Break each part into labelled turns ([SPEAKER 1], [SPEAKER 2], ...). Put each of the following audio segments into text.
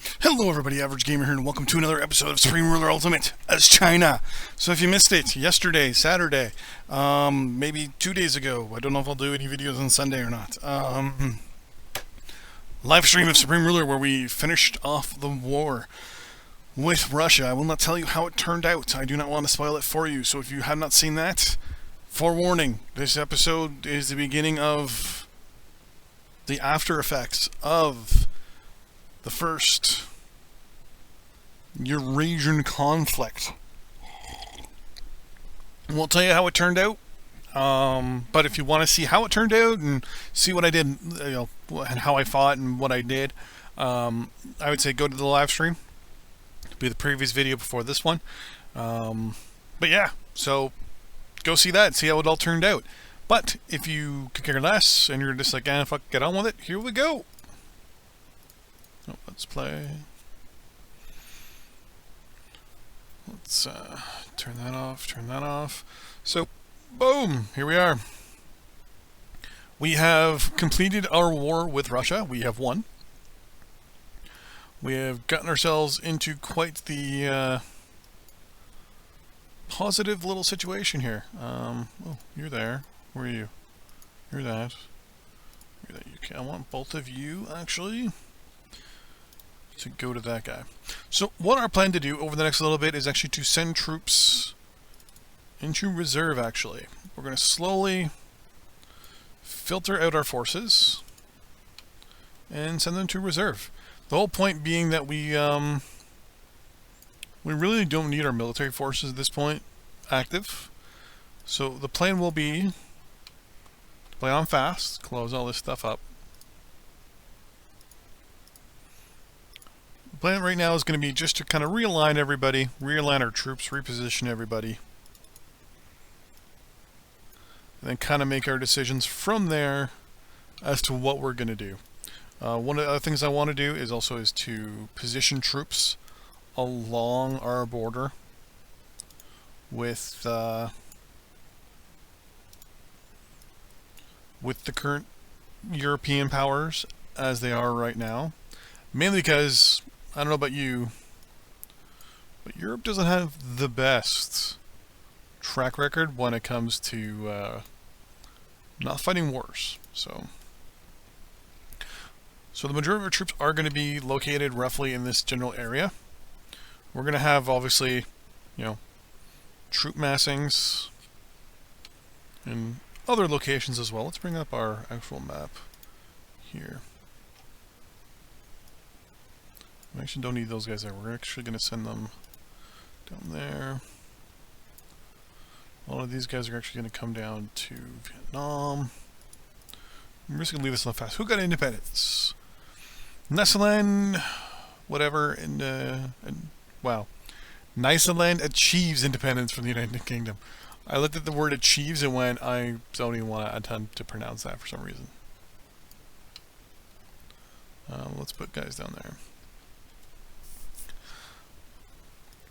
[SPEAKER 1] Hello everybody, Average Gamer here, and welcome to another episode of Supreme Ruler Ultimate as China. So if you missed it, yesterday, Saturday, maybe 2 days ago, I don't know if I'll do any videos on Sunday or not, live stream of Supreme Ruler where we finished off the war with Russia. I will not tell you how it turned out. I do not want to spoil it for you, so if you have not seen that, forewarning, this episode is the beginning of the after effects of the first Eurasian conflict. Won't tell you how it turned out, but if you want to see how it turned out and see what I did, and how I fought and what I did, I would say go to the live stream. It'll be the previous video before this one. But yeah, so go see that, see how it all turned out. But if you could care less and you're just like, fuck, get on with it, here we go. Oh, let's play. Let's turn that off. So, boom, here we are. We have completed our war with Russia. We have won. We have gotten ourselves into quite the positive little situation here. Oh, you're there. Where are you? You're that. You're that. Okay, I want both of you, actually, to go to that guy. So what our plan to do over the next little bit is actually to send troops into reserve, actually. We're going to slowly filter out our forces and send them to reserve. The whole point being that we really don't need our military forces at this point active. So the plan will be to play on fast, close all this stuff up. The plan right now is going to be just to kind of realign everybody, realign our troops, reposition everybody, and then kind of make our decisions from there as to what we're going to do. One of the other things I want to do is to position troops along our border with the current European powers as they are right now. Mainly because, I don't know about you, but Europe doesn't have the best track record when it comes to not fighting wars. So the majority of our troops are going to be located roughly in this general area. We're going to have, obviously, troop massings in other locations as well. Let's bring up our actual map here. We actually don't need those guys there. We're actually going to send them down there. A lot of these guys are actually going to come down to Vietnam. I'm just going to leave this on fast. Who got independence? Nyasaland, whatever, and wow. Nyasaland achieves independence from the United Kingdom. I looked at the word achieves and went, I don't even want to attempt to pronounce that for some reason. Let's put guys down there.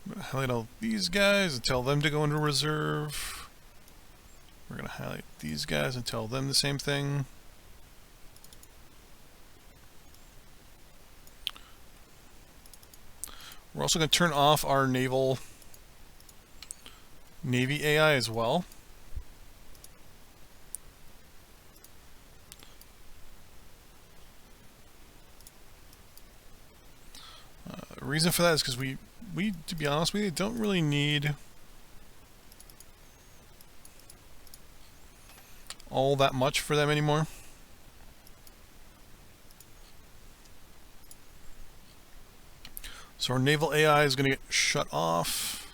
[SPEAKER 1] I'm going to highlight all these guys and tell them to go into reserve. We're going to highlight these guys and tell them the same thing. We're also going to turn off our Navy AI as well. The reason for that is because we, to be honest with you, don't really need all that much for them anymore. So our naval AI is going to get shut off.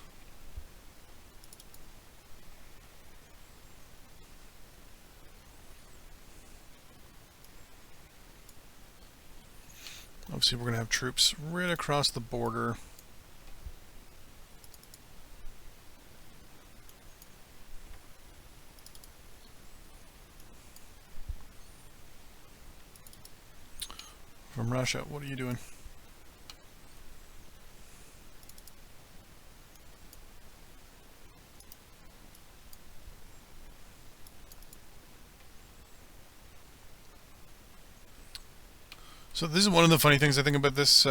[SPEAKER 1] Obviously, we're going to have troops right across the border. From Russia, what are you doing? So this is one of the funny things I think about this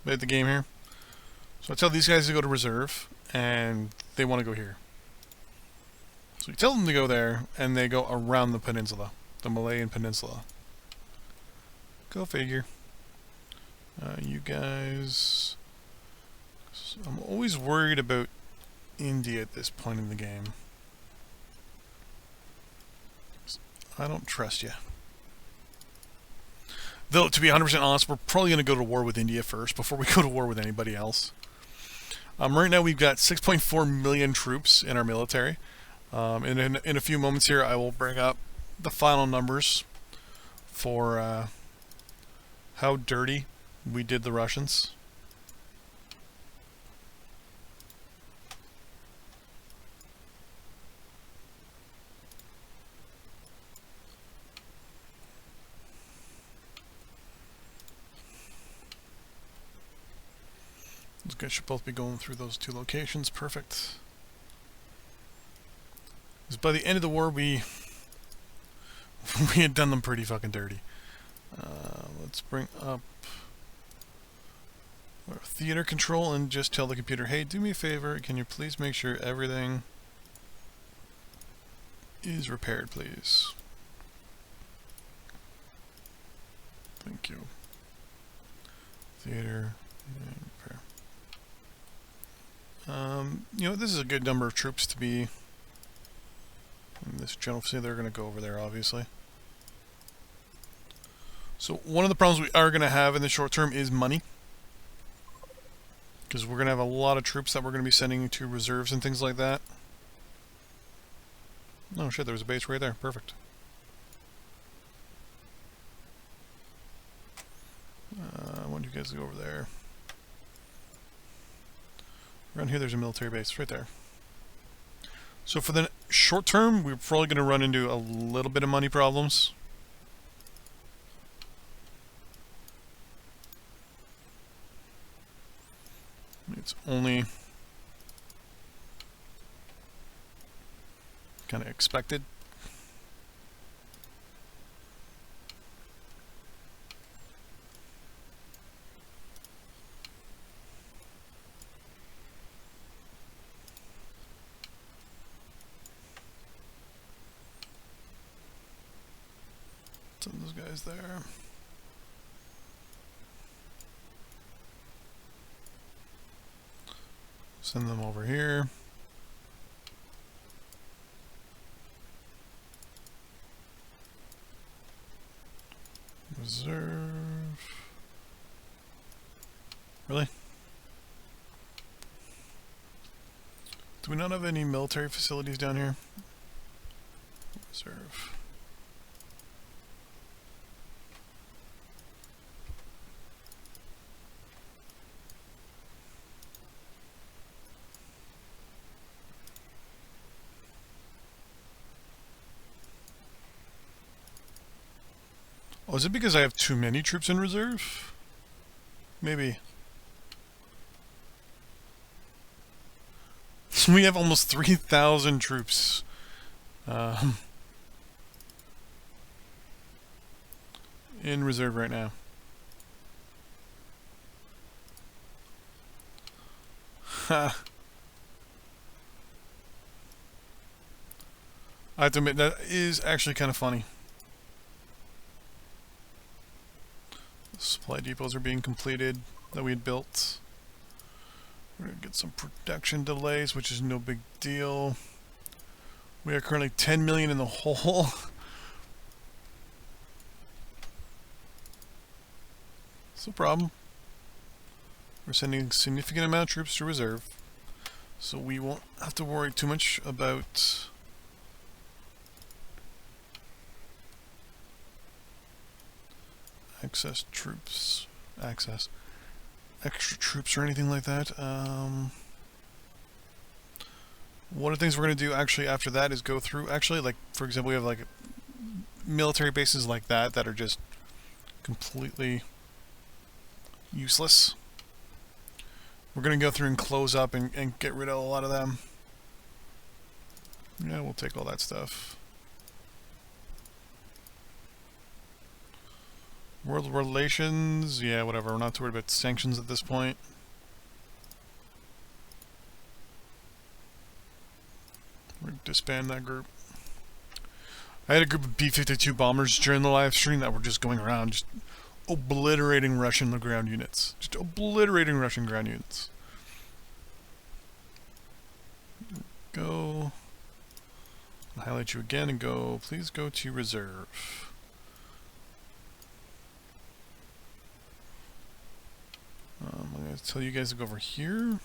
[SPEAKER 1] played the game here. So I tell these guys to go to reserve, and they want to go here. So you tell them to go there, and they go around the peninsula, the Malayan Peninsula. Go figure. You guys... I'm always worried about India at this point in the game. I don't trust you. Though, to be 100% honest, we're probably going to go to war with India first before we go to war with anybody else. Right now we've got 6.4 million troops in our military. In a few moments here I will bring up the final numbers for how dirty we did the Russians. Those guys should both be going through those two locations. Perfect. Because by the end of the war, we had done them pretty fucking dirty. Let's bring up our theater control and just tell the computer, hey, do me a favor, can you please make sure everything is repaired, please? Thank you. Theater and repair. You know, this is a good number of troops to be in this general facility. They're going to go over there, obviously. So one of the problems we are going to have in the short term is money. Because we're going to have a lot of troops that we're going to be sending to reserves and things like that. Oh shit, there was a base right there. Perfect. I want you guys to go over there. Around here there's a military base right there. So for the short term, we're probably going to run into a little bit of money problems. It's only kind of expected. Send those guys there. Send them over here. Reserve. Really? Do we not have any military facilities down here? Reserve. Oh, is it because I have too many troops in reserve? Maybe. So we have almost 3,000 troops. In reserve right now. Ha. I have to admit, that is actually kind of funny. Supply depots are being completed that we had built. We're going to get some production delays, which is no big deal. We are currently 10 million in the hole. It's no problem. We're sending a significant amount of troops to reserve, so we won't have to worry too much about extra troops or anything like that. One of the things we're going to do actually after that is go through, actually, like, for example, we have like military bases like that that are just completely useless. We're going to go through and close up and get rid of a lot of them. Yeah, we'll take all that stuff. World relations, yeah, whatever. We're not too worried about sanctions at this point. We're gonna disband that group. I had a group of B-52 bombers during the live stream that were just going around, just obliterating Russian ground units. Just obliterating Russian ground units. Go. I'll highlight you again and go, please go to reserve. I'm going to tell you guys to go over here.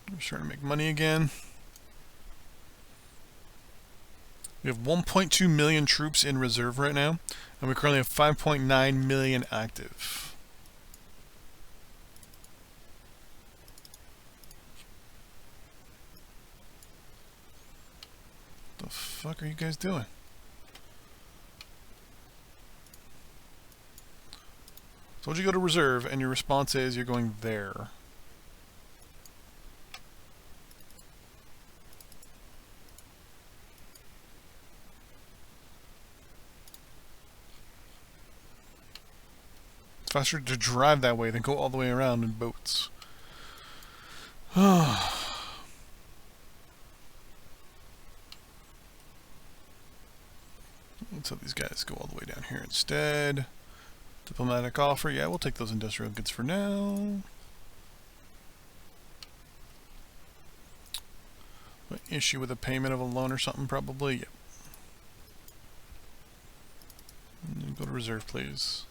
[SPEAKER 1] I'm starting to make money again. We have 1.2 million troops in reserve right now, and we currently have 5.9 million active. What the fuck are you guys doing? Told you go to reserve, and your response is you're going there. It's faster to drive that way than go all the way around in boats. Let's have these guys go all the way down here instead. Diplomatic offer, yeah, we'll take those industrial goods for now. Issue with a payment of a loan or something, probably, yep. Go to reserve, please.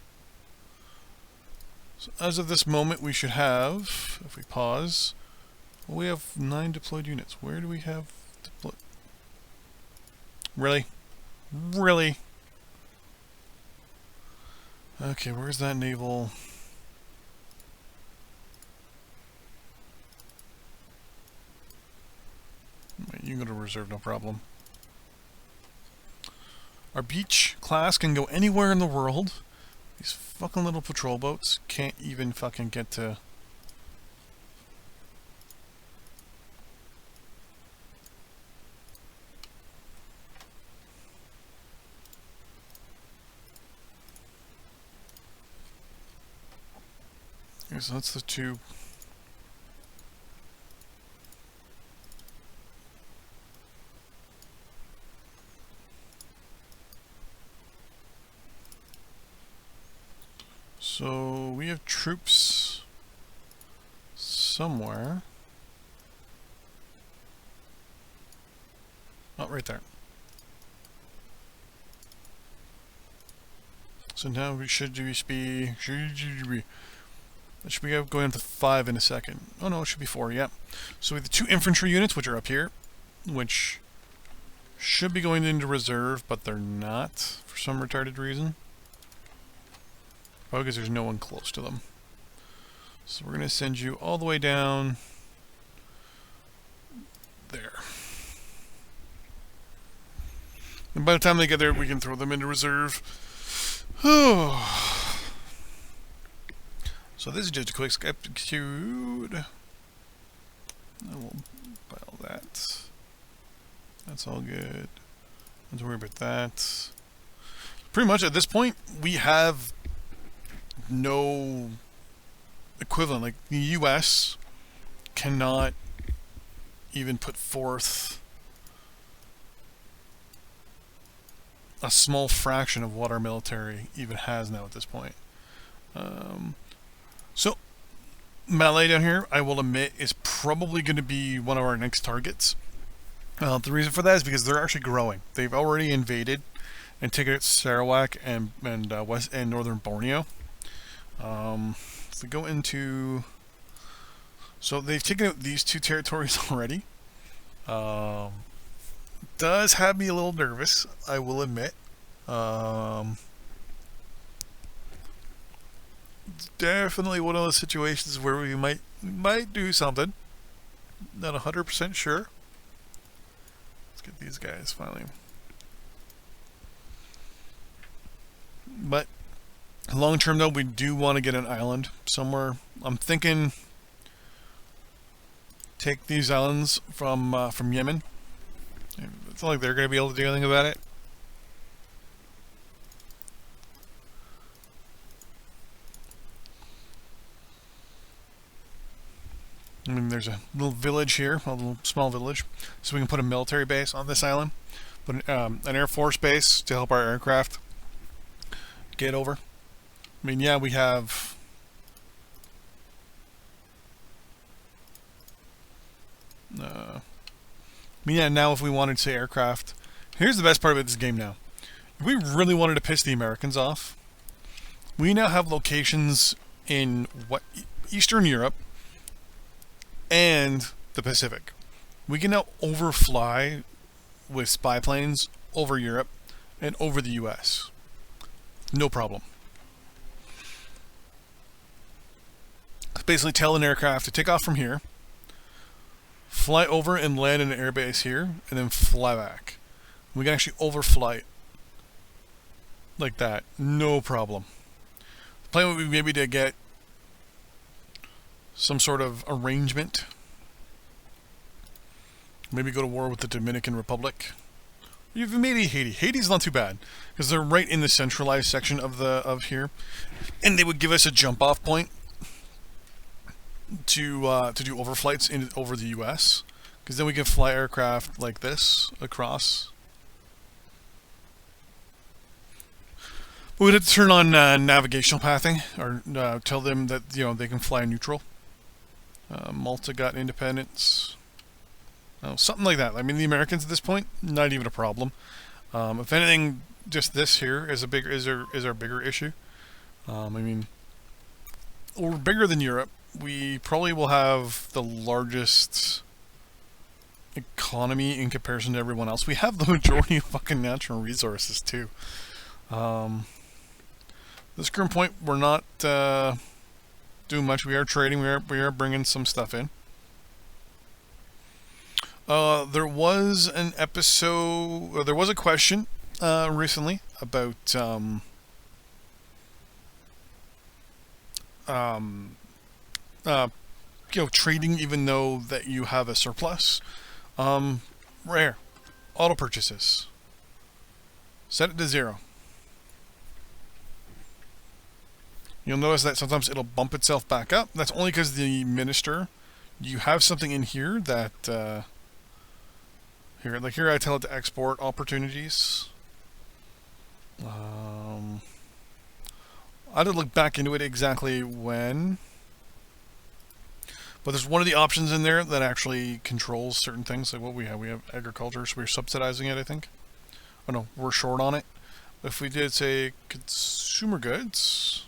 [SPEAKER 1] So as of this moment, we should have, if we pause, well, we have 9 deployed units. Where do we have deployed? Really? Really? Okay, where's that naval? You can go to reserve, no problem. Our beach class can go anywhere in the world. These fucking little patrol boats can't even fucking get to... Okay, so that's the two. So we have troops somewhere. Oh, right there. So now we should be that should be going up to 5 in a second. Oh no, it should be 4, yep. So we have the 2 infantry units, which are up here, which should be going into reserve, but they're not, for some retarded reason. Probably because there's no one close to them. So we're going to send you all the way down there. And by the time they get there, we can throw them into reserve. Oh. So this is just a quick execute. I will buy all that. That's all good. Don't worry about that. Pretty much at this point, we have no equivalent. Like the US cannot even put forth a small fraction of what our military even has now at this point. So, Malay down here, I will admit, is probably going to be one of our next targets. The reason for that is because they're actually growing. They've already invaded and taken out Sarawak and west and northern Borneo. So go into. So they've taken out these 2 territories already. Does have me a little nervous, I will admit. It's definitely one of those situations where we might do something. Not 100% sure. Let's get these guys finally. But long term though, we do want to get an island somewhere. I'm thinking take these islands from Yemen. It's not like they're going to be able to do anything about it. I mean, there's a little village here, a little small village, so we can put a military base on this island, put an Air Force base to help our aircraft get over. I mean, yeah, we have... I mean, yeah, now if we wanted, say, aircraft... Here's the best part about this game now. If we really wanted to piss the Americans off, we now have locations in Eastern Europe and the Pacific. We can now overfly with spy planes over Europe and over the US. No problem. Basically tell an aircraft to take off from here, fly over and land in an airbase here, and then fly back. We can actually overflight like that. No problem. The plan would be maybe to get some sort of arrangement. Maybe go to war with the Dominican Republic. Even maybe Haiti. Haiti's not too bad because they're right in the centralized section of here, and they would give us a jump-off point to do overflights over the U.S. because then we can fly aircraft like this across. We'd have to turn on navigational pathing or tell them that they can fly neutral. Malta got independence. Oh, something like that. I mean, the Americans at this point, not even a problem. If anything, just this here is our bigger issue. I mean, we're bigger than Europe. We probably will have the largest economy in comparison to everyone else. We have the majority of fucking natural resources too. This current point, we're not doing much. We are trading. We are bringing some stuff in. There was an episode. Or there was a question recently about trading even though that you have a surplus. Rare auto purchases. Set it to 0. You'll notice that sometimes it'll bump itself back up. That's only because the minister, you have something in here that here I tell it to export opportunities. I had to look back into it exactly when, but there's one of the options in there that actually controls certain things. Like what we have agriculture, so we're subsidizing it, I think. Oh no, we're short on it. If we did say consumer goods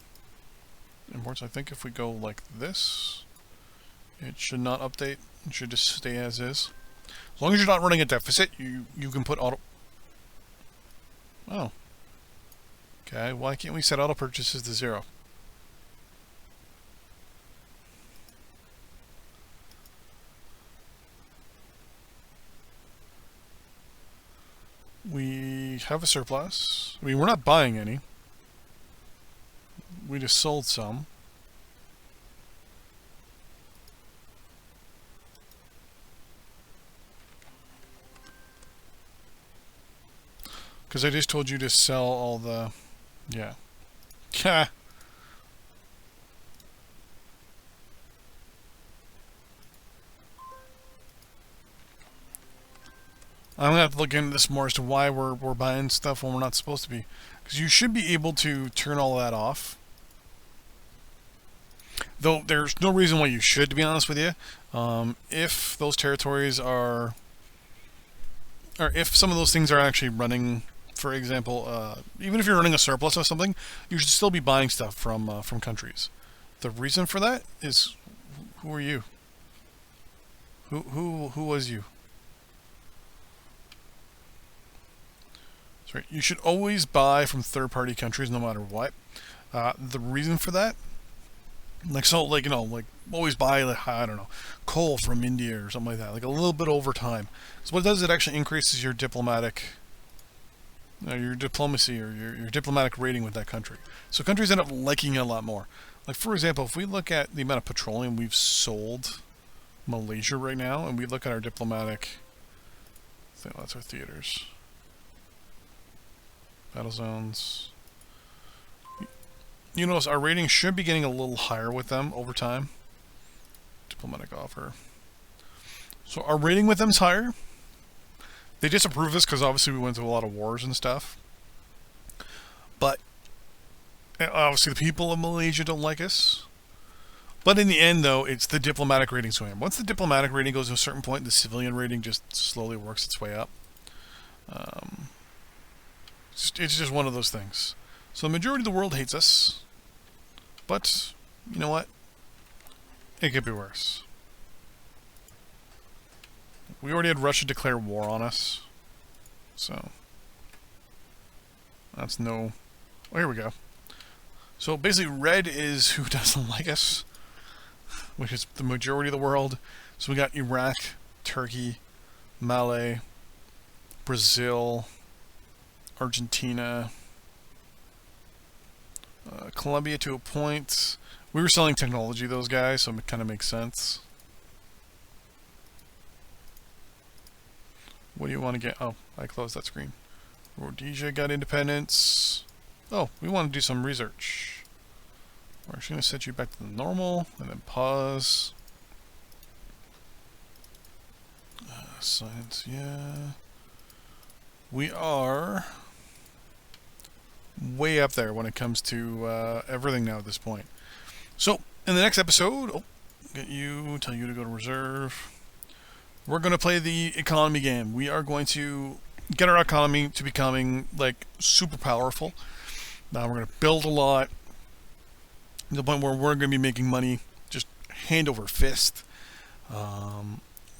[SPEAKER 1] imports, I think if we go like this, it should not update. It should just stay as is. As long as you're not running a deficit, you can put auto... Oh. Okay, why can't we set auto purchases to 0? We have a surplus. I mean, we're not buying any. We just sold some. Because I just told you to sell all the... Yeah. I'm going to have to look into this more as to why we're buying stuff when we're not supposed to be. Because you should be able to turn all that off. Though there's no reason why you should, to be honest with you. If those territories are... Or if some of those things are actually running... For example, even if you're running a surplus of something, you should still be buying stuff from countries. The reason for that is, who are you? Who was you? That's right. You should always buy from third-party countries, no matter what. The reason for that, always buy, like, I don't know, coal from India or something like that, like a little bit over time. So what it does, it actually increases your diplomatic. Your diplomacy or your diplomatic rating with that country. So countries end up liking it a lot more. Like, for example, if we look at the amount of petroleum we've sold Malaysia right now, and we look at our diplomatic That's our theaters. Battle zones. You notice our rating should be getting a little higher with them over time. Diplomatic offer. So our rating with them's higher. They disapprove this because obviously we went through a lot of wars and stuff. But obviously the people of Malaysia don't like us. But in the end, though, it's the diplomatic rating swing. Once the diplomatic rating goes to a certain point, the civilian rating just slowly works its way up. It's just one of those things. So the majority of the world hates us. But, you know what? It could be worse. We already had Russia declare war on us. So, that's no... Oh, here we go. So basically red is who doesn't like us, which is the majority of the world. So we got Iraq, Turkey, Malay, Brazil, Argentina, Colombia to a point. We were selling technology, those guys, so it kind of makes sense. What do you want to get? Oh, I closed that screen. Rhodesia got independence. Oh, we want to do some research. We're actually going to set you back to the normal, and then pause. Science, yeah. We are way up there when it comes to everything now at this point. So, in the next episode, tell you to go to reserve. We're going to play the economy game. We are going to get our economy to becoming, like, super powerful. Now we're going to build a lot to the point where we're going to be making money just hand over fist.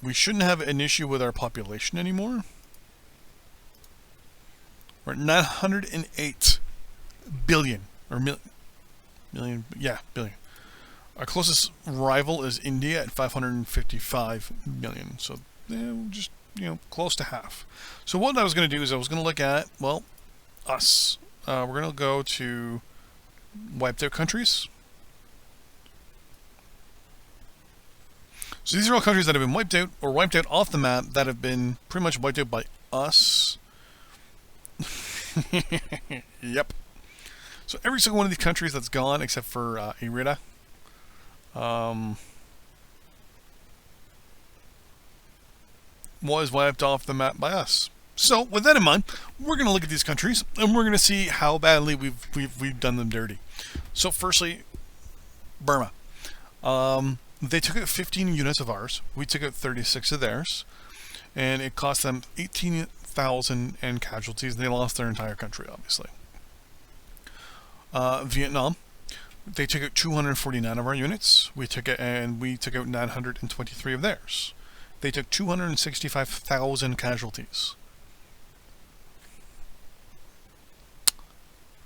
[SPEAKER 1] We shouldn't have an issue with our population anymore. We're at 908 billion. Or million. Yeah, billion. Our closest rival is India at 555 million. So, just, close to half. So what I was going to do is I was going to look at, well, us. We're going to go to wiped out countries. So these are all countries that have been wiped out or wiped out off the map that have been pretty much wiped out by us. Yep. So every single one of these countries that's gone except for Irida. Was wiped off the map by us. So with that in mind, we're going to look at these countries and we're going to see how badly we've done them dirty. So firstly, Burma. They took out 15 units of ours. We took out 36 of theirs, and it cost them 18,000 in casualties. They lost their entire country, obviously. Vietnam. They took out 249 of our units. We took out 923 of theirs. They took 265,000 casualties.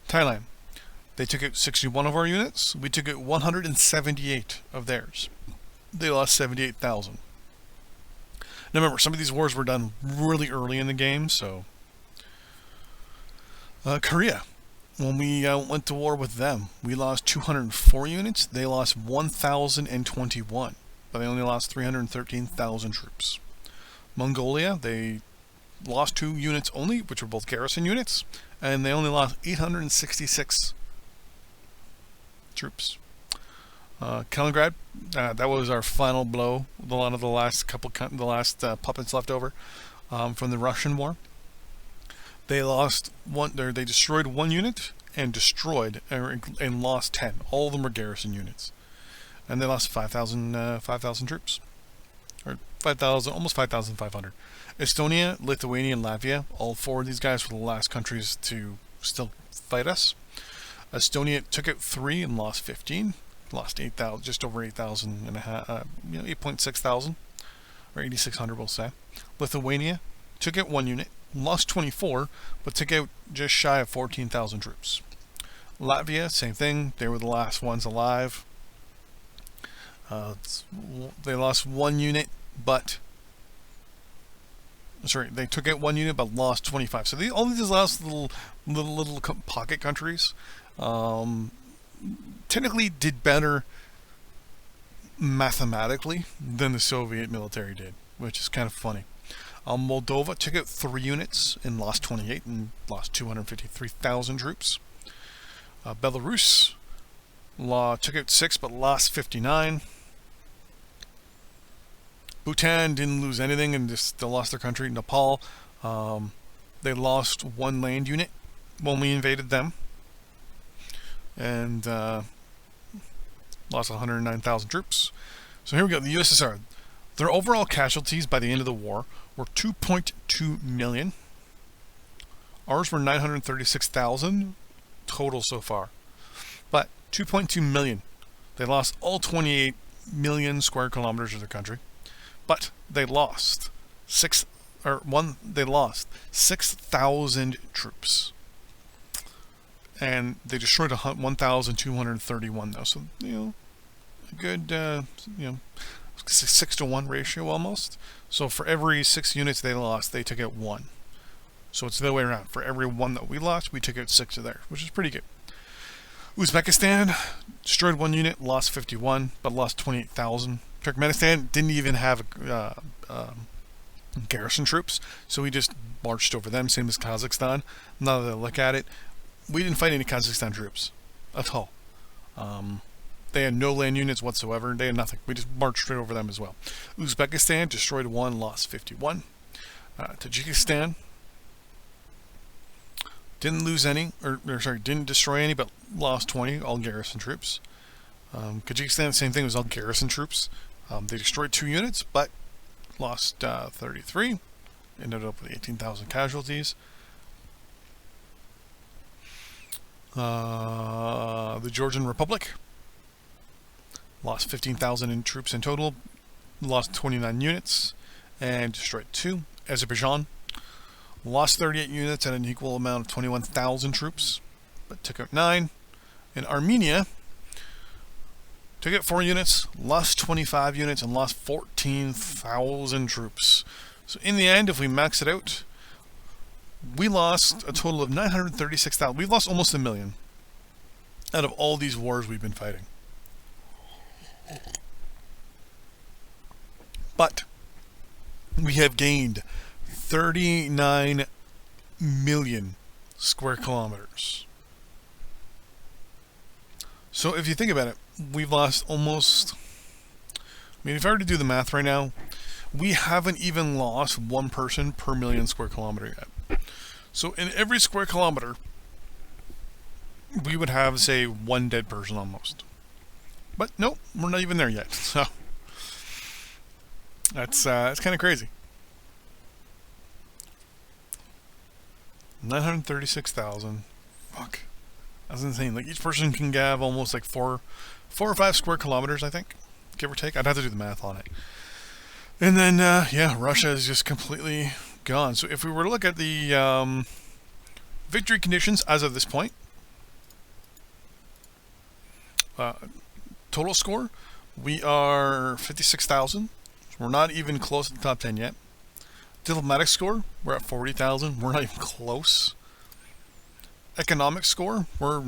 [SPEAKER 1] Thailand. They took out 61 of our units. We took out 178 of theirs. They lost 78,000. Now remember, some of these wars were done really early in the game, so... Korea. When we went to war with them, we lost 204 units. They lost 1,021. But they only lost 313,000 troops. Mongolia, they lost 2 units only, which were both garrison units. And they only lost 866 troops. Kaliningrad, that was our final blow. A lot of the last puppets left over from the Russian war. They lost they destroyed 1 unit and lost 10. All of them were garrison units, and they lost 5,000 troops, or 5,000, almost 5,500. Estonia, Lithuania, and Latvia, all 4 of these guys were the last countries to still fight us. Estonia took out 3 and lost 15. Lost 8,000, just over 8,000 and a half, 8.6 thousand, or 8,600, we'll say. Lithuania took out 1 unit, lost 24, but took out just shy of 14,000 troops. Latvia, same thing. They were the last ones alive. They lost 1 unit, but they took out 1 unit, but lost 25. So all these last little pocket countries. Technically did better mathematically than the Soviet military did, which is kind of funny. Moldova took out 3 units and lost 28 and lost 253,000 troops. Belarus took out 6 but lost 59. Bhutan didn't lose anything and just still lost their country. Nepal, they lost 1 land unit when we invaded them, and lost 109,000 troops. So here we go. The USSR, their overall casualties by the end of the war were 2.2 million. Ours were 936,000 total so far, but 2.2 million. They lost all 28 million square kilometers of their country, but they lost 6,000 troops, and they destroyed 1,231 though. So a good 6-to-1 ratio almost. So for every 6 units they lost, they took out 1. So it's the other way around. For every 1 that we lost, we took out 6 of theirs, which is pretty good. Uzbekistan destroyed 1 unit, lost 51, but lost 28,000. Turkmenistan didn't even have garrison troops, so we just marched over them, same as Kazakhstan. Now that I look at it, we didn't fight any Kazakhstan troops at all. They had no land units whatsoever. They had nothing. We just marched straight over them as well. Uzbekistan destroyed 1, lost 51. Tajikistan didn't lose any, didn't destroy any, but lost 20, all garrison troops. Kyrgyzstan, same thing, was all garrison troops. They destroyed 2 units, but lost 33. Ended up with 18,000 casualties. The Georgian Republic lost 15,000 in troops in total, lost 29 units, and destroyed 2. Azerbaijan lost 38 units at an equal amount of 21,000 troops, but took out 9. And Armenia took out 4 units, lost 25 units, and lost 14,000 troops. So in the end, if we max it out, we lost a total of 936,000. We've lost almost 1 million out of all these wars we've been fighting. But we have gained 39 million square kilometers. So if you think about it, we've lost almost, if I were to do the math right now, we haven't even lost 1 person per million square kilometer yet. So in every square kilometer, we would have, say, 1 dead person almost. But nope, we're not even there yet. So that's kind of crazy. 936,000. Fuck, that's insane. Like each person can have almost like 4 or 5 square kilometers, I think, give or take. I'd have to do the math on it. And then yeah, Russia is just completely gone. So if we were to look at the victory conditions as of this point, total score, we are 56,000. We're not even close to the top 10 yet. Diplomatic score, we're at 40,000. We're not even close. Economic score, we're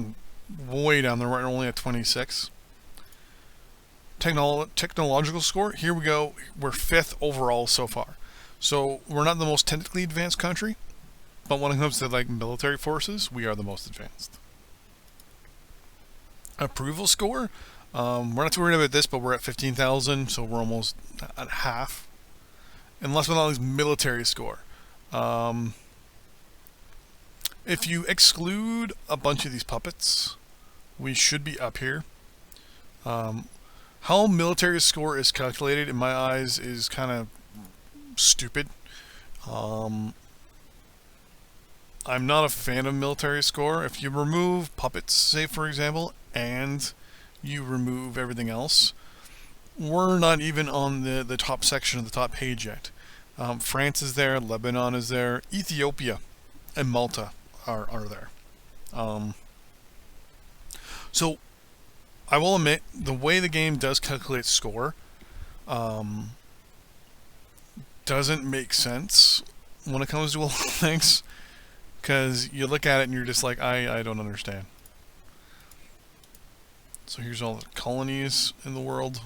[SPEAKER 1] way down there. We're only at 26. Technological score, here we go. We're 5th overall so far. So we're not the most technically advanced country, but when it comes to like military forces, we are the most advanced. Approval score, we're not too worried about this, but we're at 15,000, so we're almost at half. And last but not least, military score. If you exclude a bunch of these puppets, we should be up here. How military score is calculated, in my eyes, is kind of stupid. I'm not a fan of military score. If you remove puppets, say for example, and you remove everything else, we're not even on the top section of the top page yet. France is there, Lebanon is there, Ethiopia and Malta are there. So I will admit, the way the game does calculate score doesn't make sense when it comes to a lot of things, because you look at it and you're just like, I don't understand. So here's all the colonies in the world.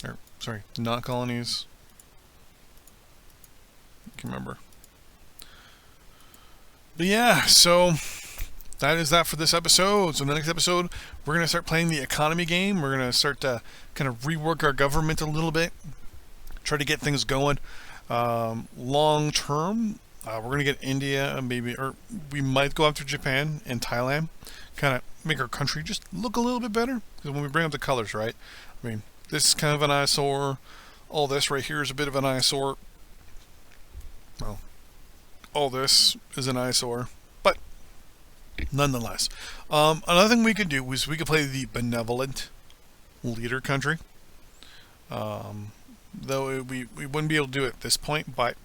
[SPEAKER 1] Or, sorry, not colonies. Can remember. But yeah, so that is that for this episode. So in the next episode, we're going to start playing the economy game. We're going to start to kind of rework our government a little bit. Try to get things going. Long term, we're going to get India, maybe, or we might go after Japan and Thailand. Kind of make our country just look a little bit better. Because when we bring up the colors, right? I mean, this is kind of an eyesore. All this right here is a bit of an eyesore. Well, all this is an eyesore. But, nonetheless. Another thing we could do is we could play the benevolent leader country. Though we wouldn't be able to do it at this point, but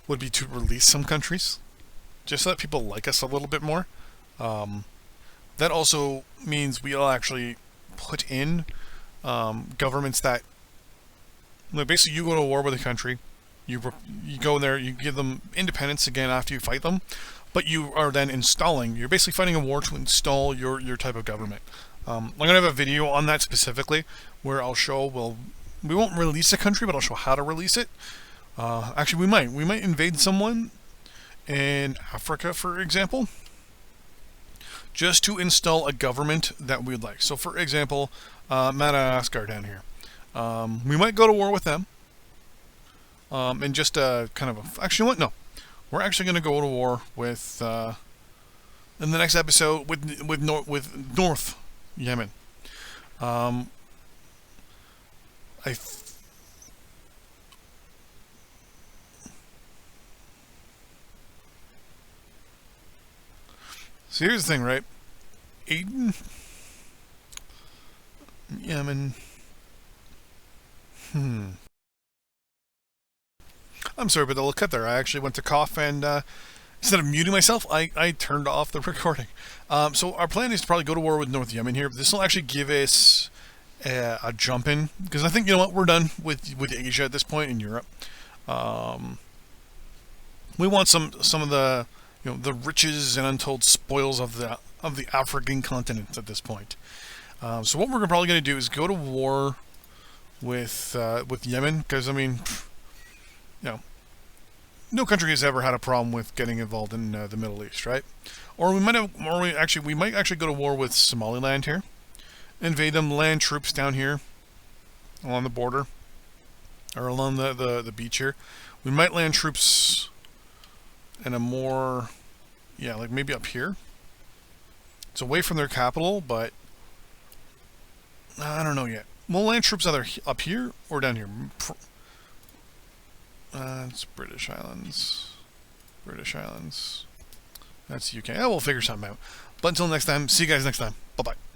[SPEAKER 1] would be to release some countries. Just so that people like us a little bit more. That also means we'll actually put in governments that, like, basically you go to war with a country, you go in there, you give them independence again after you fight them, but you are then you're basically fighting a war to install your type of government. I'm going to have a video on that specifically where I'll show, we won't release a country, but I'll show how to release it. Actually, we might invade someone in Africa, for example, just to install a government that we'd like. So, for example, Madagascar down here. We might go to war with them. And just actually, what? No. We're actually going to go to war with, in the next episode, with North Yemen. So here's the thing, right? Aden, Yemen. I'm sorry, but they'll cut there. I actually went to cough and instead of muting myself, I turned off the recording. So our plan is to probably go to war with North Yemen here. This will actually give us a jump in, because I think, you know what, we're done with Asia at this point in Europe. We want some of the, you know, the riches and untold spoils of the African continent at this point. So what we're probably going to do is go to war with Yemen, because, I mean, you know, no country has ever had a problem with getting involved in the Middle East, right? Or we might actually go to war with Somaliland here, invade them, land troops down here along the border, or along the beach here. We might land troops in a more, yeah, like maybe up here. It's away from their capital, but I don't know yet. We'll land troops either up here or down here. It's British Islands. British Islands. That's UK. Oh, we'll figure something out. But until next time, see you guys next time. Bye-bye.